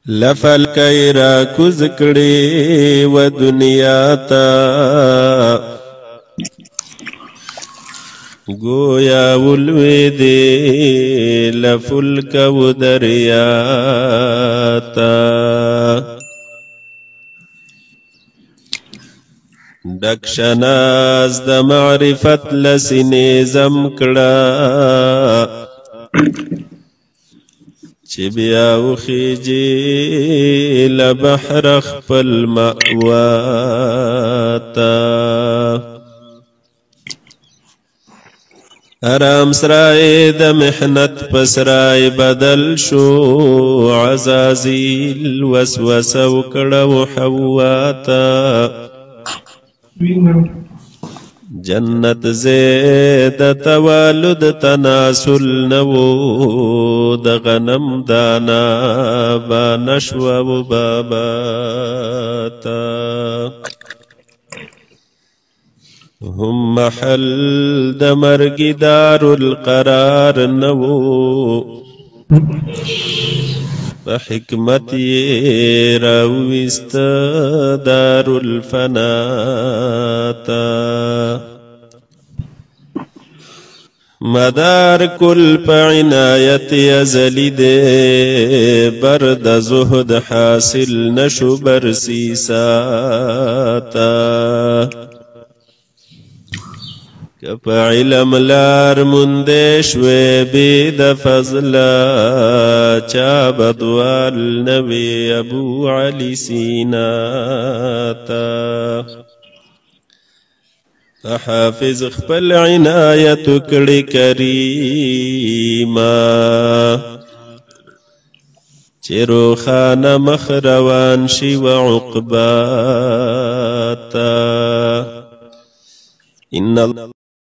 لفلکی را کوز کړي و دنیا تا گویا ولوی دی لفلک و دریا تا دکشناز د معرفت لسینې زم کړه چې بیا وخیجي لبحر خپل مأوا تا ارام سرای د محنت پسرای بدل شو عزازیل وسوسه وکړه حوا تا جنت زید توالد تناسل نو د غنم دانا با نشو و بابا تا هم محل د مرګ دار القرار نو فحکمت یہ راوست دار الفنا تا مدار کل پا عنایت ازلی دے برد زہد حاصل نشو برسی ساتا کپ علم لار مندش و بید فضلا چا بدوال نبی ابو علی سیناتا حافظ خپل عنایت کړي کریما چې روخانه مخ روان شي و عقباتا